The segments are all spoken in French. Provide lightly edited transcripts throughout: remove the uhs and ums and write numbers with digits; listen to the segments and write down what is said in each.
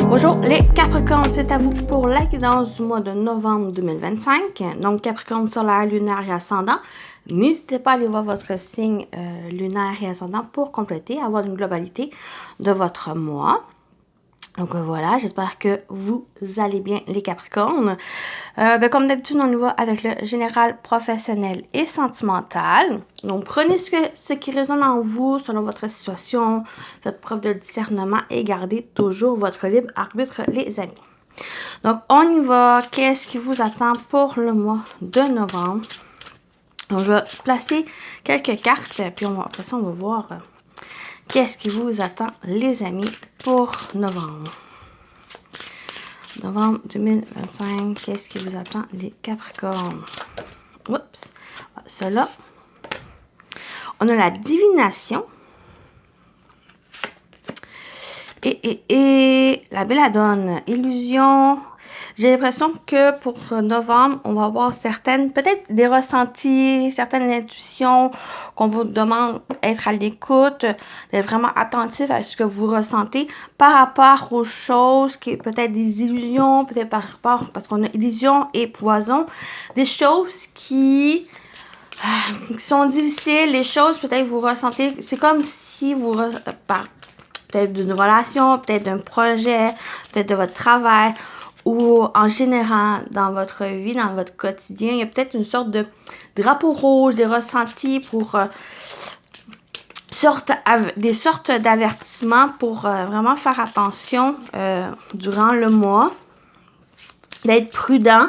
Bonjour les Capricornes, c'est à vous pour la guidance du mois de novembre 2025. Donc Capricorne solaire, lunaire et ascendant. N'hésitez pas à aller voir votre signe lunaire et ascendant pour compléter, avoir une globalité de votre mois. Donc voilà, j'espère que vous allez bien les Capricornes. Comme d'habitude, on y va avec le général, professionnel et sentimental. Donc prenez ce qui résonne en vous selon votre situation, faites preuve de discernement et gardez toujours votre libre arbitre les amis. Donc on y va, qu'est-ce qui vous attend pour le mois de novembre? Donc je vais placer quelques cartes, puis après ça on va voir qu'est-ce qui vous attend les amis pour novembre. Novembre 2025, qu'est-ce qui vous attend les Capricornes? Oups, cela. On a la divination. Et la belladone, illusion. J'ai l'impression que pour novembre, on va avoir peut-être des ressentis, certaines intuitions qu'on vous demande d'être à l'écoute, d'être vraiment attentif à ce que vous ressentez par rapport aux choses, qui peut-être des illusions, peut-être par rapport, parce qu'on a illusion et poison, des choses qui sont difficiles, les choses peut-être vous ressentez, c'est comme si vous, peut-être d'une relation, peut-être d'un projet, peut-être de votre travail, ou en général dans votre vie, dans votre quotidien, il y a peut-être une sorte de drapeau rouge, des ressentis pour des sortes d'avertissements pour vraiment faire attention durant le mois, d'être prudent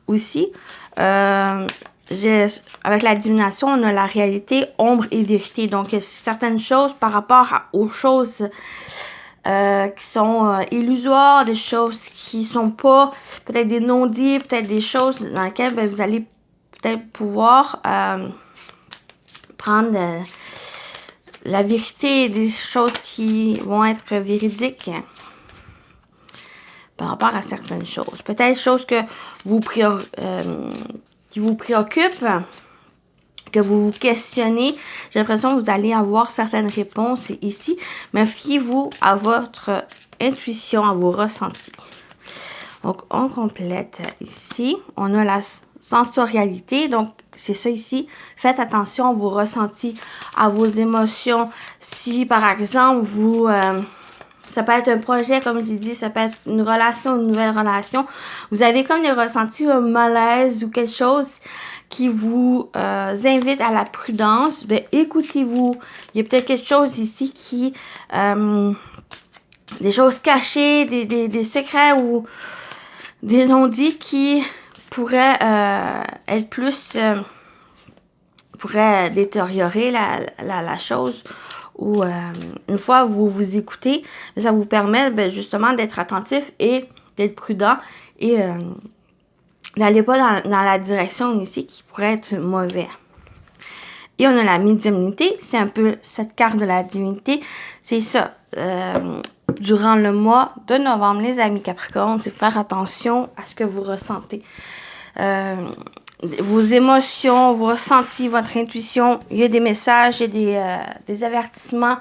aussi. Avec la divination, on a la réalité, ombre et vérité. Donc, il y a certaines choses par rapport aux choses qui sont illusoires, des choses qui sont pas, peut-être des non-dits, peut-être des choses dans lesquelles vous allez peut-être pouvoir prendre la vérité, des choses qui vont être véridiques par rapport à certaines choses. Peut-être des choses que qui vous préoccupent, que vous vous questionnez. J'ai l'impression que vous allez avoir certaines réponses ici, mais fiez-vous à votre intuition, à vos ressentis. Donc, on complète ici. On a la sensorialité. Donc, c'est ça ici. Faites attention à vos ressentis, à vos émotions. Si, par exemple, ça peut être un projet, comme je l'ai dit, ça peut être une relation, une nouvelle relation. Vous avez comme des ressentis, un malaise ou quelque chose qui vous invite à la prudence. Ben, écoutez-vous. Il y a peut-être quelque chose ici qui... des choses cachées, des secrets ou des non-dits qui pourraient être plus... pourraient détériorer la chose. Ou une fois vous vous écoutez, ça vous permet justement d'être attentif et d'être prudent et n'allez pas dans la direction ici qui pourrait être mauvais. Et on a la médiumnité, c'est un peu cette carte de la divinité. C'est ça, durant le mois de novembre, les amis Capricornes, c'est faire attention à ce que vous ressentez. Vos émotions, vos ressentis, votre intuition, il y a des messages, il y a des avertissements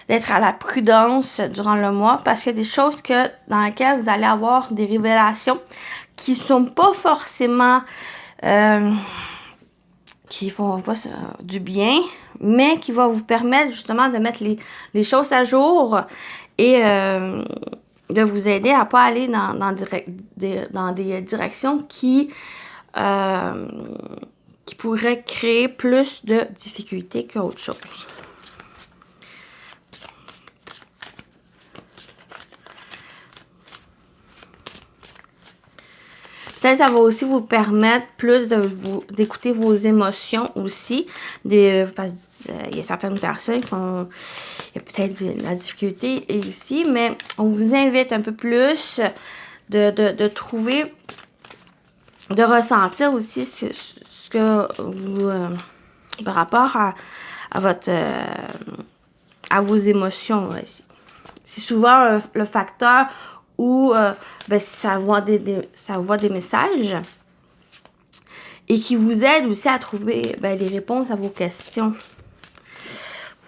d'être à la prudence durant le mois parce qu'il y a des choses dans lesquelles vous allez avoir des révélations qui ne sont pas forcément qui font pas du bien, mais qui vont vous permettre justement de mettre les choses à jour et de vous aider à ne pas aller dans des directions qui pourraient créer plus de difficultés qu'autre chose. Peut-être ça va aussi vous permettre plus d'écouter vos émotions aussi. Parce qu'il y a certaines personnes qui ont il y a peut-être de la difficulté ici, mais on vous invite un peu plus de trouver, de ressentir aussi ce que vous, par rapport à votre, à vos émotions ici. C'est souvent le facteur où ça voit des messages et qui vous aide aussi à trouver les réponses à vos questions.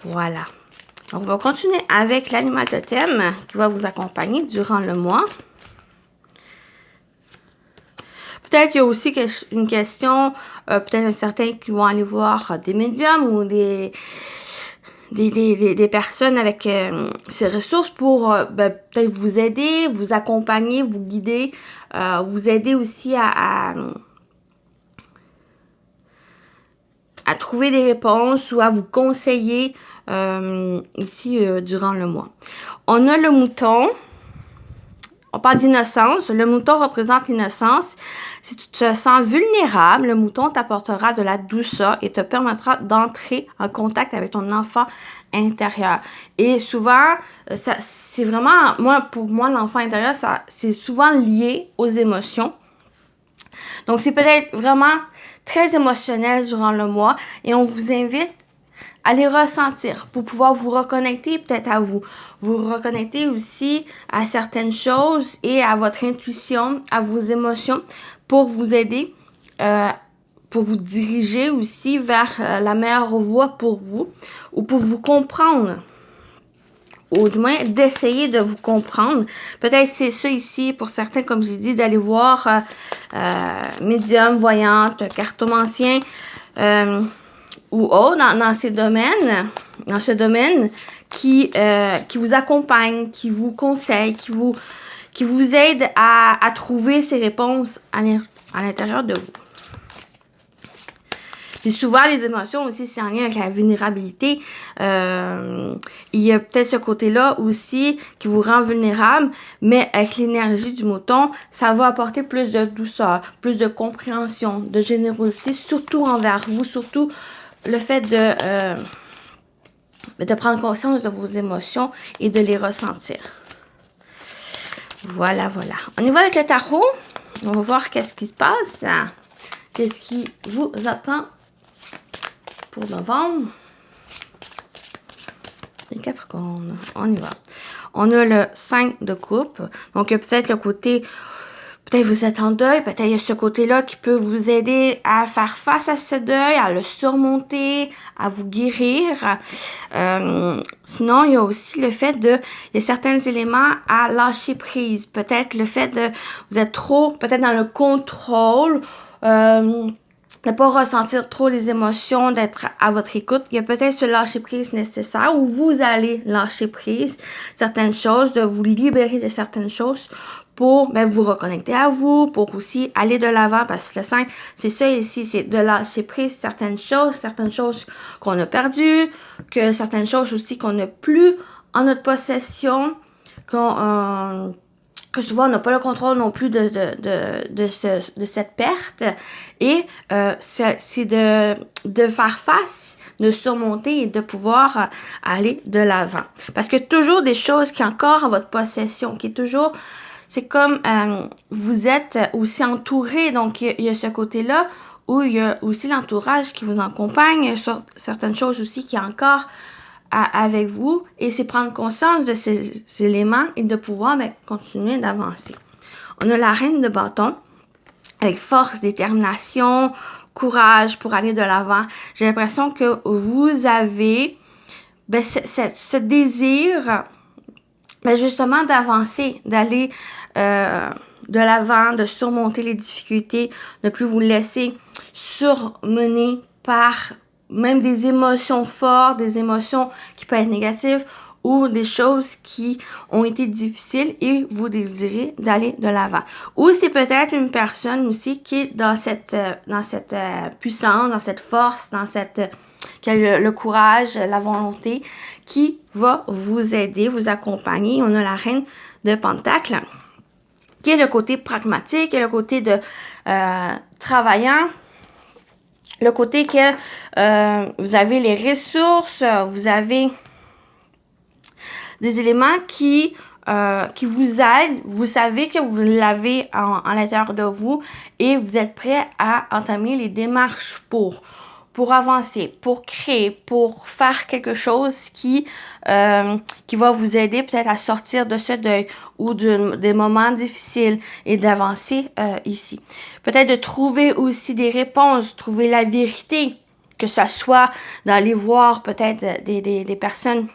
Voilà. Donc, on va continuer avec l'animal totem qui va vous accompagner durant le mois. Peut-être qu'il y a aussi une question, peut-être certains qui vont aller voir des médiums ou des personnes avec ces ressources pour peut-être vous aider, vous accompagner, vous guider, vous aider aussi à trouver des réponses ou à vous conseiller ici durant le mois. On a le mouton. On parle d'innocence. Le mouton représente l'innocence. Si tu te sens vulnérable, le mouton t'apportera de la douceur et te permettra d'entrer en contact avec ton enfant intérieur. Et souvent, c'est vraiment, pour moi, l'enfant intérieur, c'est souvent lié aux émotions. Donc, c'est peut-être vraiment très émotionnel durant le mois et on vous invite à les ressentir pour pouvoir vous reconnecter peut-être à vous. Vous reconnecter aussi à certaines choses et à votre intuition, à vos émotions pour vous aider, pour vous diriger aussi vers la meilleure voie pour vous ou pour vous comprendre. Ou du moins d'essayer de vous comprendre. Peut-être c'est ça ici pour certains, comme j'ai dit, d'aller voir médium, voyante, cartomancien ou autre dans ces domaines, dans ce domaine qui vous accompagne, qui vous conseille, qui vous aide à trouver ces réponses à l'intérieur de vous. Puis souvent, les émotions aussi, c'est en lien avec la vulnérabilité. Il y a peut-être ce côté-là aussi qui vous rend vulnérable, mais avec l'énergie du mouton, ça va apporter plus de douceur, plus de compréhension, de générosité, surtout envers vous, surtout le fait de prendre conscience de vos émotions et de les ressentir. Voilà, voilà. On y va avec le tarot. On va voir qu'est-ce qui se passe. Qu'est-ce qui vous attend pour novembre. Les Capricornes, on y va. On a le 5 de coupe. Donc, il y a peut-être le côté, peut-être vous êtes en deuil, peut-être il y a ce côté-là qui peut vous aider à faire face à ce deuil, à le surmonter, à vous guérir. Sinon, il y a aussi le fait il y a certains éléments à lâcher prise. Peut-être le fait vous êtes trop, peut-être dans le contrôle, ne pas ressentir trop les émotions, d'être à votre écoute. Il y a peut-être ce lâcher-prise nécessaire où vous allez lâcher prise certaines choses, de vous libérer de certaines choses pour vous reconnecter à vous, pour aussi aller de l'avant, parce que le 5, c'est ça ici, c'est de lâcher prise certaines choses qu'on a perdues, que certaines choses aussi qu'on n'a plus en notre possession, que souvent on n'a pas le contrôle non plus de cette perte. Et c'est de faire face, de surmonter et de pouvoir aller de l'avant. Parce que toujours des choses qui sont encore en votre possession, qui est toujours, c'est comme vous êtes aussi entouré, donc il y a ce côté-là où il y a aussi l'entourage qui vous accompagne sur certaines choses aussi qui est encore avec vous, et c'est prendre conscience de ces éléments et de pouvoir continuer d'avancer. On a la reine de bâton avec force, détermination, courage pour aller de l'avant. J'ai l'impression que vous avez ce désir justement d'avancer, d'aller de l'avant, de surmonter les difficultés, de ne plus vous laisser surmener par même des émotions fortes, des émotions qui peuvent être négatives ou des choses qui ont été difficiles et vous désirez d'aller de l'avant. Ou c'est peut-être une personne aussi qui est dans cette puissance, dans cette force, qui a le courage, la volonté, qui va vous aider, vous accompagner. On a la reine de Pentacles, qui est le côté pragmatique, qui est le côté de travaillant, le côté que vous avez les ressources, vous avez des éléments qui vous aident, vous savez que vous l'avez en l'intérieur de vous et vous êtes prêt à entamer les démarches pour avancer, pour créer, pour faire quelque chose qui va vous aider peut-être à sortir de ce deuil ou des moments difficiles et d'avancer ici. Peut-être de trouver aussi des réponses, trouver la vérité que ça soit d'aller voir peut-être des personnes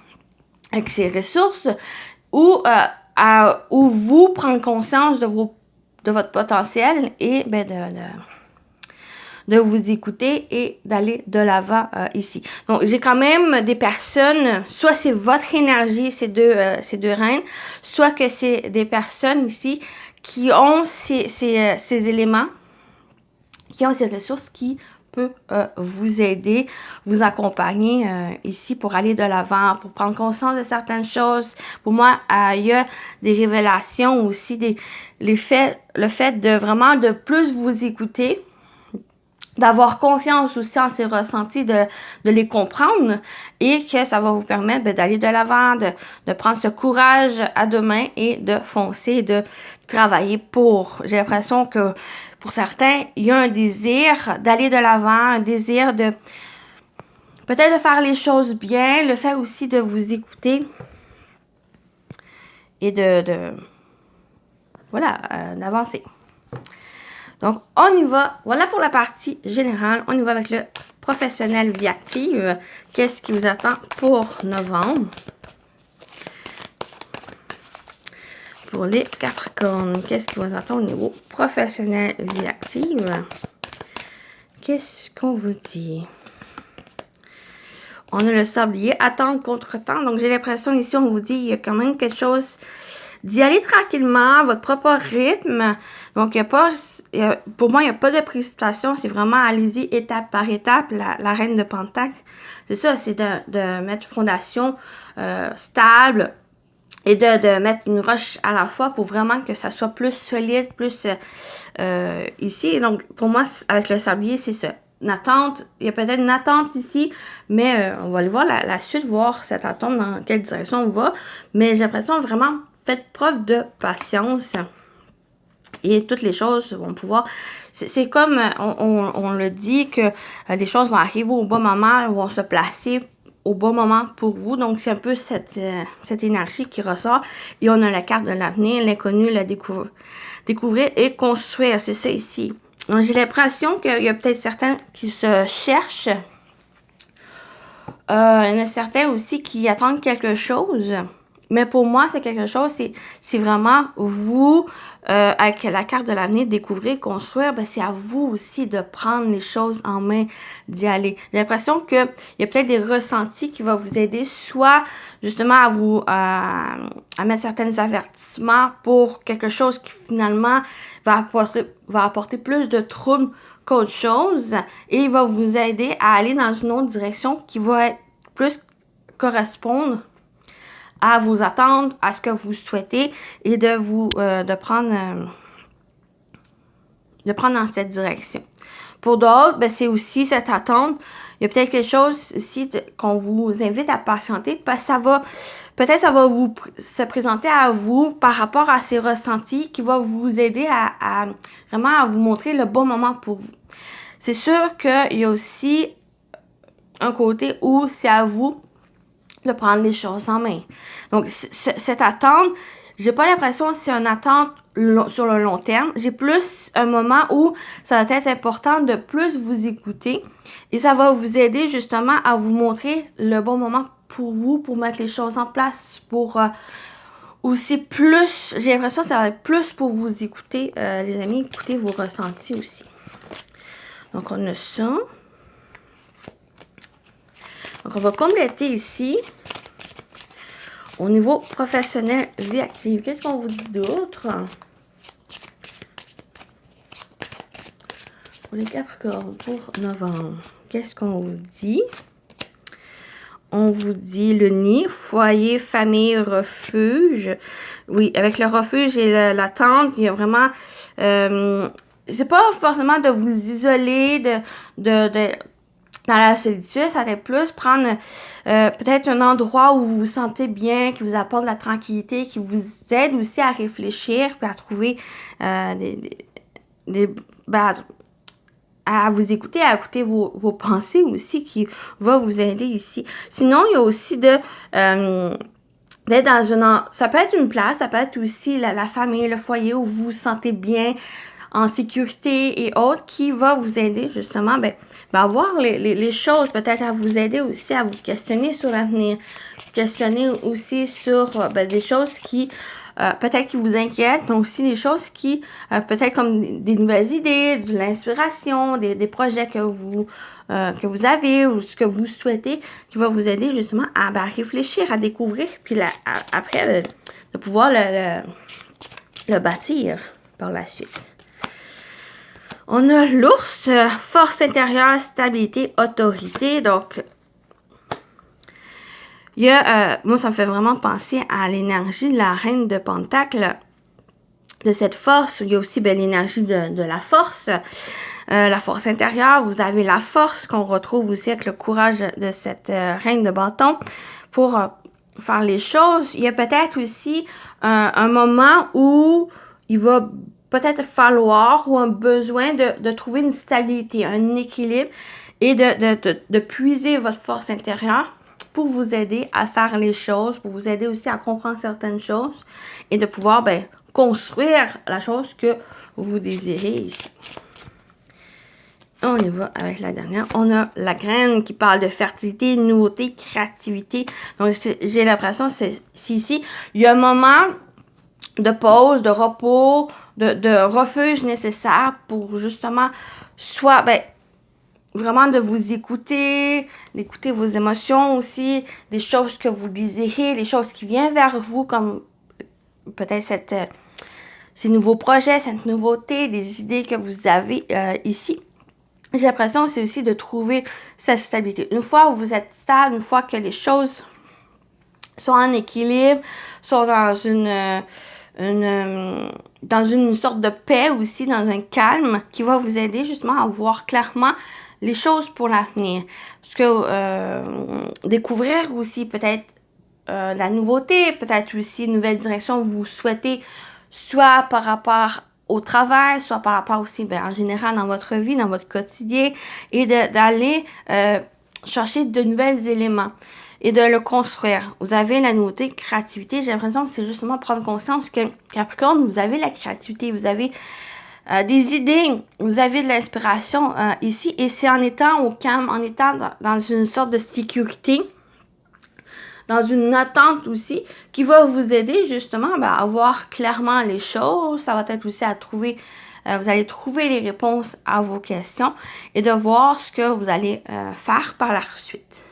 avec ces ressources ou vous prendre conscience de votre potentiel et ben, de vous écouter et d'aller de l'avant ici. Donc, j'ai quand même des personnes, soit c'est votre énergie, ces deux reines, soit que c'est des personnes ici qui ont ces éléments, qui ont ces ressources qui peuvent vous aider, vous accompagner ici pour aller de l'avant, pour prendre conscience de certaines choses. Pour moi, il y a des révélations aussi, le fait de vraiment de plus vous écouter, d'avoir confiance aussi en ces ressentis, de les comprendre et que ça va vous permettre d'aller de l'avant, de prendre ce courage à deux mains et de foncer, de travailler pour. J'ai l'impression que pour certains, il y a un désir d'aller de l'avant, un désir de peut-être de faire les choses bien, le fait aussi de vous écouter et d'avancer. Donc, on y va. Voilà pour la partie générale. On y va avec le professionnel vie active. Qu'est-ce qui vous attend pour novembre? Pour les Capricornes, qu'est-ce qui vous attend au niveau professionnel vie active? Qu'est-ce qu'on vous dit? On a le sablier, attendre contre-temps. Donc, j'ai l'impression ici, on vous dit, il y a quand même quelque chose d'y aller tranquillement, à votre propre rythme. Donc, il n'y a pas... pour moi, il n'y a pas de précipitation. C'est vraiment, allez-y étape par étape. La reine de Pentacle, c'est ça, c'est de mettre une fondation stable et de mettre une roche à la fois pour vraiment que ça soit plus solide, plus ici. Donc, pour moi, avec le sablier, c'est ça. Une attente, il y a peut-être une attente ici, mais on va aller voir la suite, voir cette attente dans quelle direction on va. Mais j'ai l'impression vraiment, faites preuve de patience. Et toutes les choses vont pouvoir... C'est comme on le dit que les choses vont arriver au bon moment, vont se placer au bon moment pour vous. Donc, c'est un peu cette énergie qui ressort. Et on a la carte de l'avenir, l'inconnu, la découvrir et construire. C'est ça ici. Donc, j'ai l'impression qu'il y a peut-être certains qui se cherchent. Il y en a certains aussi qui attendent quelque chose. Mais pour moi, c'est quelque chose, c'est vraiment vous, avec la carte de l'avenir, découvrir, construire, ben c'est à vous aussi de prendre les choses en main, d'y aller. J'ai l'impression qu'il y a peut-être des ressentis qui vont vous aider, soit justement à mettre certains avertissements pour quelque chose qui finalement va apporter plus de troubles qu'autre chose, et il va vous aider à aller dans une autre direction qui va être plus correspondre à vos attentes, à ce que vous souhaitez et de prendre dans cette direction. Pour d'autres, ben, c'est aussi cette attente. Il y a peut-être quelque chose ici qu'on vous invite à patienter parce que ça va vous se présenter à vous par rapport à ces ressentis qui va vous aider à vraiment à vous montrer le bon moment pour vous. C'est sûr qu'il y a aussi un côté où c'est à vous de prendre les choses en main. Donc, cette attente, j'ai pas l'impression que c'est une attente sur le long terme. J'ai plus un moment où ça va être important de plus vous écouter et ça va vous aider justement à vous montrer le bon moment pour vous, pour mettre les choses en place, pour aussi plus, j'ai l'impression que ça va être plus pour vous écouter, les amis, écouter vos ressentis aussi. Donc, on a ça. Donc, on va compléter ici. Au niveau professionnel, vie active. Qu'est-ce qu'on vous dit d'autre? Pour les Capricornes, pour novembre. Qu'est-ce qu'on vous dit? On vous dit le nid, foyer, famille, refuge. Oui, avec le refuge et la tente, il y a vraiment... c'est pas forcément de vous isoler, dans la solitude, ça va être plus prendre peut-être un endroit où vous vous sentez bien, qui vous apporte de la tranquillité, qui vous aide aussi à réfléchir, puis à trouver à vous écouter, à écouter vos pensées aussi, qui va vous aider ici. Sinon, il y a aussi d'être dans ça peut être une place, ça peut être aussi la famille, le foyer où vous vous sentez bien, en sécurité et autres, qui va vous aider justement à voir les choses, peut-être à vous aider aussi à vous questionner sur l'avenir, questionner aussi sur des choses qui peut-être qui vous inquiètent, mais aussi des choses qui, peut-être comme des nouvelles idées, de l'inspiration, des projets que vous avez ou ce que vous souhaitez, qui va vous aider justement à réfléchir, à découvrir, puis après, de pouvoir le bâtir par la suite. On a l'ours, force intérieure, stabilité, autorité. Donc, il y a, moi, ça me fait vraiment penser à l'énergie de la reine de Pentacle, de cette force. Il y a aussi l'énergie de la force intérieure. Vous avez la force qu'on retrouve aussi avec le courage de cette reine de bâton pour faire les choses. Il y a peut-être aussi un moment où il va peut-être falloir ou un besoin de trouver une stabilité, un équilibre et de puiser votre force intérieure pour vous aider à faire les choses, pour vous aider aussi à comprendre certaines choses et de pouvoir construire la chose que vous désirez ici. On y va avec la dernière. On a la graine qui parle de fertilité, nouveauté, créativité. Donc, j'ai l'impression, c'est ici, il y a un moment de pause, de repos, de refuge nécessaire pour justement soit vraiment de vous écouter, d'écouter vos émotions aussi, des choses que vous désirez, des choses qui viennent vers vous, comme peut-être ces nouveaux projets, cette nouveauté, des idées que vous avez ici. J'ai l'impression c'est aussi de trouver cette stabilité. Une fois où vous êtes stable, une fois que les choses sont en équilibre, sont dans dans une sorte de paix aussi, dans un calme qui va vous aider justement à voir clairement les choses pour l'avenir. Parce que découvrir aussi peut-être la nouveauté, peut-être aussi une nouvelle direction que vous souhaitez, soit par rapport au travail, soit par rapport aussi en général dans votre vie, dans votre quotidien, et d'aller chercher de nouveaux éléments et de le construire. Vous avez la nouveauté, créativité. J'ai l'impression que c'est justement prendre conscience que Capricorne, vous avez la créativité, vous avez des idées, vous avez de l'inspiration ici, et c'est en étant au calme, en étant dans une sorte de sécurité, dans une attente aussi, qui va vous aider justement à voir clairement les choses. Ça va être aussi à trouver, vous allez trouver les réponses à vos questions et de voir ce que vous allez faire par la suite.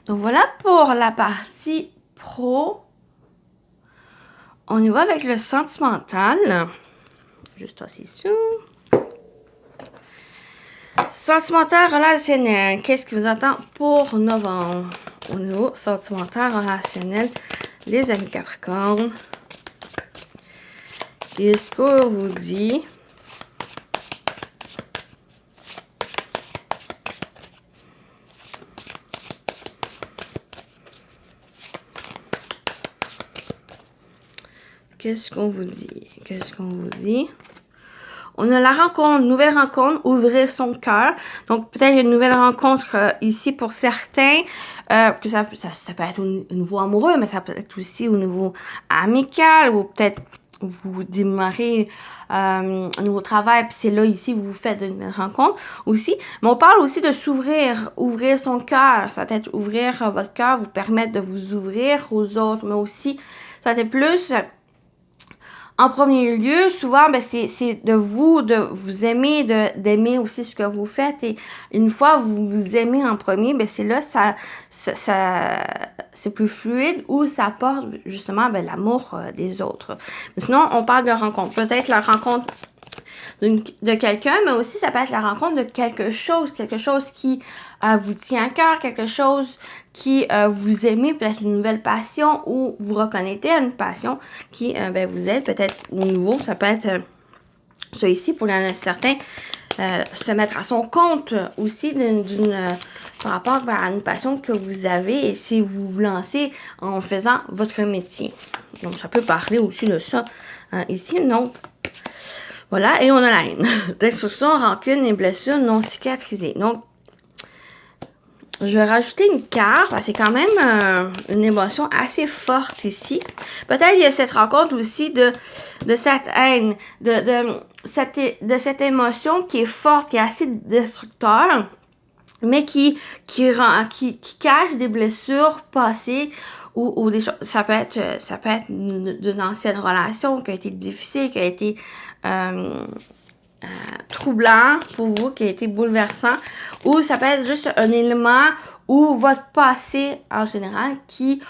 Donc voilà pour la partie pro. On y va avec le sentimental. Juste aussi ça. Sentimental relationnel. Qu'est-ce qui vous attend pour novembre? Au niveau sentimental relationnel, les amis Capricorne. Qu'est-ce qu'on vous dit? Qu'est-ce qu'on vous dit? Qu'est-ce qu'on vous dit? On a la rencontre, nouvelle rencontre, ouvrir son cœur. Donc, peut-être une nouvelle rencontre ici pour certains. Que ça peut être au niveau amoureux, mais ça peut être aussi au niveau amical. Ou peut-être vous démarrez un nouveau travail, puis c'est là, ici, vous faites une nouvelle rencontre aussi. Mais on parle aussi de s'ouvrir, ouvrir son cœur. Ça peut être ouvrir votre cœur, vous permettre de vous ouvrir aux autres, mais aussi, ça peut être plus... En premier lieu, souvent, c'est de vous aimer, d'aimer aussi ce que vous faites. Et une fois vous vous aimez en premier, c'est là, c'est plus fluide ou ça apporte justement l'amour des autres. Mais sinon, on parle de rencontre. Peut-être la rencontre de quelqu'un, mais aussi ça peut être la rencontre de quelque chose qui vous tient à cœur, quelque chose qui vous aimez, peut-être une nouvelle passion ou vous reconnaissez à une passion qui vous aide peut-être au nouveau. Ça peut être ça ici pour certains se mettre à son compte aussi par rapport à une passion que vous avez et si vous vous lancez en faisant votre métier. Donc ça peut parler aussi de ça ici. Donc voilà, et on a la haine. Destruction, rancune et blessures non cicatrisées. Donc, Je vais rajouter une carte, parce que c'est quand même une émotion assez forte ici. Peut-être il y a cette rencontre aussi de cette haine, de cette émotion qui est forte, qui est assez destructeur, mais qui cache des blessures passées ou des choses. Ça peut être d'une ancienne relation qui a été difficile, qui a été troublant pour vous, qui a été bouleversant, ou ça peut être juste un élément ou votre passé en général qui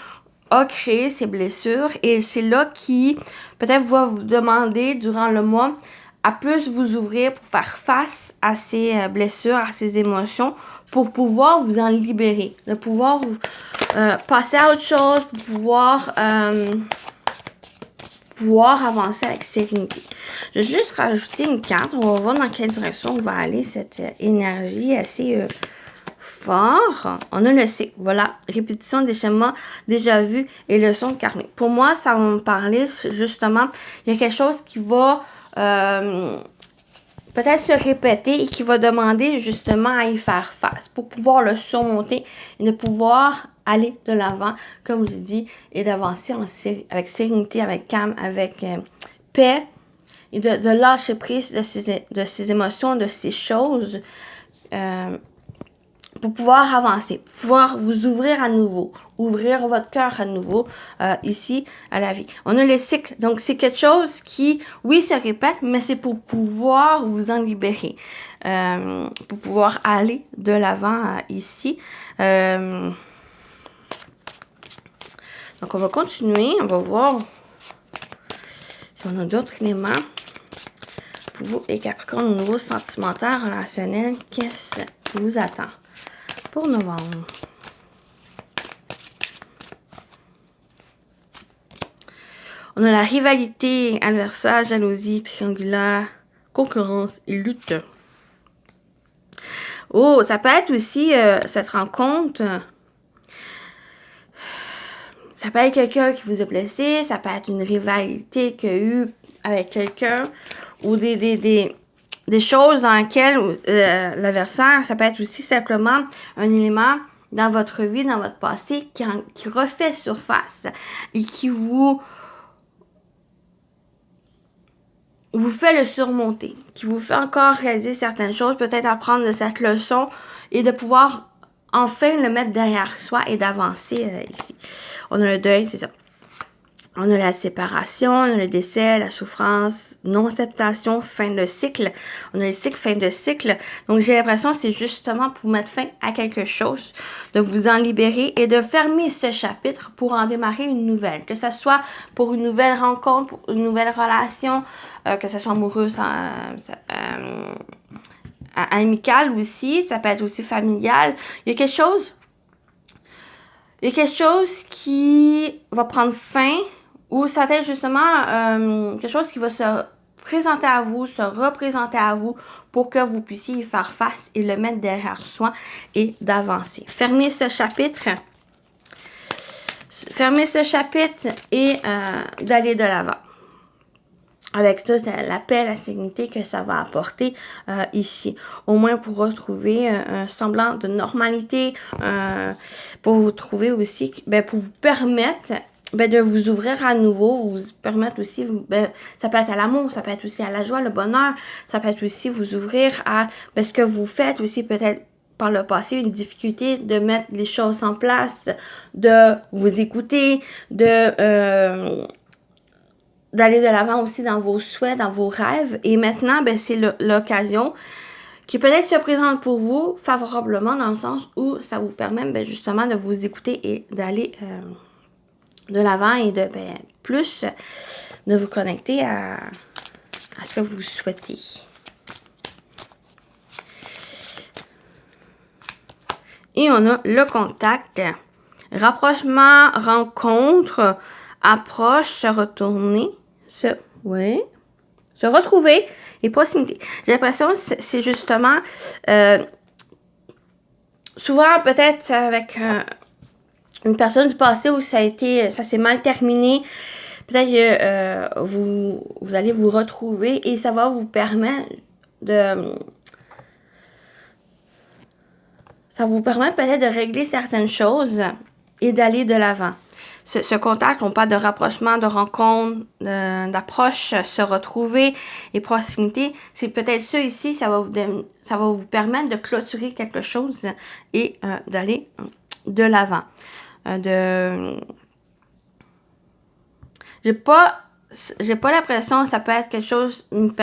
a créé ces blessures, et c'est là qui peut-être va vous demander durant le mois à plus vous ouvrir pour faire face à ces blessures, à ces émotions, pour pouvoir vous en libérer, de pouvoir passer à autre chose, pour pouvoir avancer avec sérénité. Je vais juste rajouter une carte. On va voir dans quelle direction va aller cette énergie assez fort. On a le cycle. Voilà. Répétition des schémas déjà vus et leçons karmiques. Pour moi, ça va me parler justement. Il y a quelque chose qui va peut-être se répéter et qui va demander justement à y faire face pour pouvoir le surmonter et de pouvoir aller de l'avant, comme je dis, et d'avancer avec sérénité, avec calme, avec paix, et de lâcher prise de ces émotions, de ces choses, pour pouvoir avancer, pour pouvoir vous ouvrir à nouveau, ouvrir votre cœur à nouveau ici à la vie. On a les cycles, donc c'est quelque chose qui, oui, se répète, mais c'est pour pouvoir vous en libérer, pour pouvoir aller de l'avant ici. Donc on va continuer, on va voir si on a d'autres éléments pour vous, les Capricornes, au niveau sentimental, relationnel. Qu'est-ce qui vous attend pour novembre? On a la rivalité, adversaire, jalousie, triangulaire, concurrence et lutte. Oh, ça peut être aussi cette rencontre. Ça peut être quelqu'un qui vous a blessé, ça peut être une rivalité qu'il y a eu avec quelqu'un, ou des choses dans lesquelles l'adversaire, ça peut être aussi simplement un élément dans votre vie, dans votre passé, qui refait surface et qui vous fait le surmonter, qui vous fait encore réaliser certaines choses, peut-être apprendre de cette leçon et de pouvoir enfin le mettre derrière soi et d'avancer ici. On a le deuil, c'est ça. On a la séparation, on a le décès, la souffrance, non-acceptation, fin de cycle. On a le cycle, fin de cycle. Donc, j'ai l'impression que c'est justement pour mettre fin à quelque chose, de vous en libérer et de fermer ce chapitre pour en démarrer une nouvelle. Que ce soit pour une nouvelle rencontre, pour une nouvelle relation, que ce soit amoureuse, amicale aussi, ça peut être aussi familial. Il y a quelque chose qui va prendre fin, ou ça va être justement quelque chose qui va se présenter à vous, se représenter à vous pour que vous puissiez y faire face et le mettre derrière soi et d'avancer. Fermez ce chapitre et d'aller de l'avant, avec toute la paix, la sérénité que ça va apporter ici. Au moins pour retrouver un semblant de normalité, pour vous trouver aussi, pour vous permettre de vous ouvrir à nouveau, vous permettre aussi, ça peut être à l'amour, ça peut être aussi à la joie, le bonheur, ça peut être aussi vous ouvrir à ce que vous faites aussi peut-être par le passé, une difficulté de mettre les choses en place, de vous écouter, d'aller de l'avant aussi dans vos souhaits, dans vos rêves. Et maintenant, c'est l'occasion qui peut-être se présente pour vous favorablement, dans le sens où ça vous permet justement de vous écouter et d'aller de l'avant et de plus de vous connecter à ce que vous souhaitez. Et on a le contact, rapprochement, rencontre, approche, se retourner, se retrouver et proximité. J'ai l'impression que c'est justement souvent peut-être avec une personne du passé où ça s'est mal terminé. Peut-être vous allez vous retrouver et ça va vous permettre ça vous permet peut-être de régler certaines choses et d'aller de l'avant. Ce contact, on parle de rapprochement, de rencontre, d'approche, se retrouver et proximité. C'est peut-être ça ici, ça va vous permettre de clôturer quelque chose et d'aller de l'avant. J'ai pas l'impression que ça peut être quelque chose, une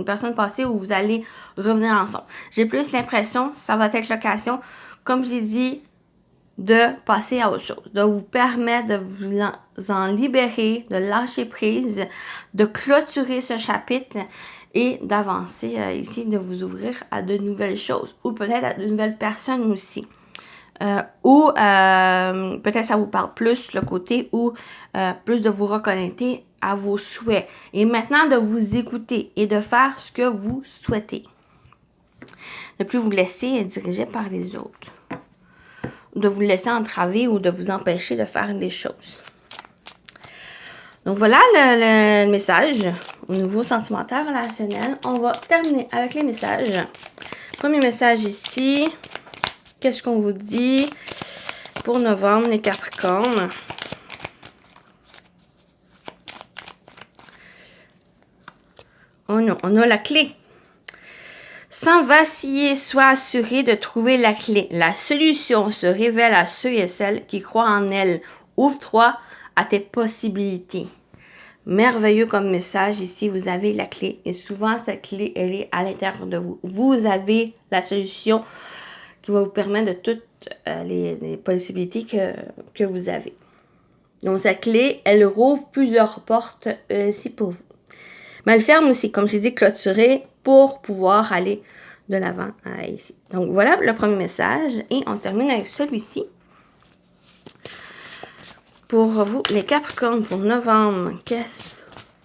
personne passée où vous allez revenir ensemble. J'ai plus l'impression, ça va être l'occasion, comme j'ai dit, de passer à autre chose, de vous permettre de vous en libérer, de lâcher prise, de clôturer ce chapitre et d'avancer ici, de vous ouvrir à de nouvelles choses ou peut-être à de nouvelles personnes aussi. Ou peut-être ça vous parle plus le côté où plus de vous reconnecter à vos souhaits et maintenant de vous écouter et de faire ce que vous souhaitez. Ne plus vous laisser diriger par les autres, de vous laisser entraver ou de vous empêcher de faire des choses. Donc voilà le message au niveau sentimental relationnel. On va terminer avec les messages. Premier message ici. Qu'est-ce qu'on vous dit pour novembre, les Capricornes? Oh non, on a la clé. Sans vaciller, sois assuré de trouver la clé. La solution se révèle à ceux et celles qui croient en elle. Ouvre-toi à tes possibilités. Merveilleux comme message. Ici, vous avez la clé. Et souvent, cette clé, elle est à l'intérieur de vous. Vous avez la solution qui va vous permettre de toutes les possibilités que vous avez. Donc, cette clé, elle rouvre plusieurs portes ici pour vous. Mais elle ferme aussi, comme j'ai dit, clôturée pour pouvoir aller de l'avant ici. Donc, voilà le premier message. Et on termine avec celui-ci. Pour vous, les Capricornes, pour novembre, qu'est-ce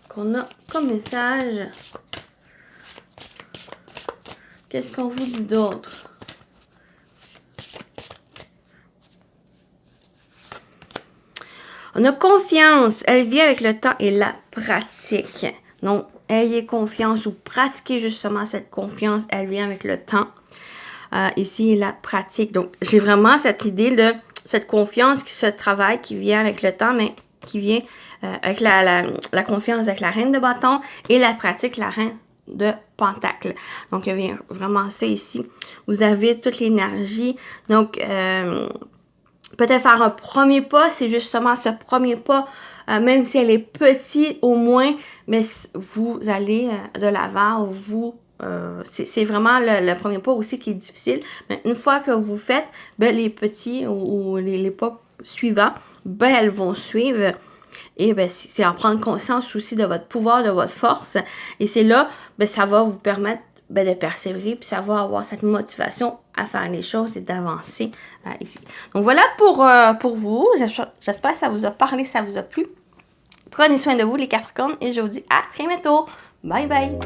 qu'on a comme message? Qu'est-ce qu'on vous dit d'autre? On a confiance. Elle vient avec le temps et la pratique. Donc, ayez confiance ou pratiquez justement cette confiance. Elle vient avec le temps. Ici, la pratique. Donc, j'ai vraiment cette idée de cette confiance qui se travaille, qui vient avec le temps, mais qui vient avec la confiance avec la reine de bâton et la pratique, la reine de pentacle. Donc, il y a vraiment ça ici. Vous avez toute l'énergie. Donc, peut-être faire un premier pas, c'est justement ce premier pas, même si elle est petite au moins, mais vous allez de l'avant, c'est vraiment le premier pas aussi qui est difficile. Mais une fois que vous faites, ben, les petits ou les pas suivants, ben, elles vont suivre. Et ben, c'est en prendre conscience aussi de votre pouvoir, de votre force. Et c'est là, ben, ça va vous permettre de persévérer, puis ça va avoir cette motivation à faire les choses et d'avancer ici. Donc voilà pour vous. J'espère que ça vous a parlé, ça vous a plu. Prenez soin de vous les Capricornes et je vous dis à très bientôt. Bye bye!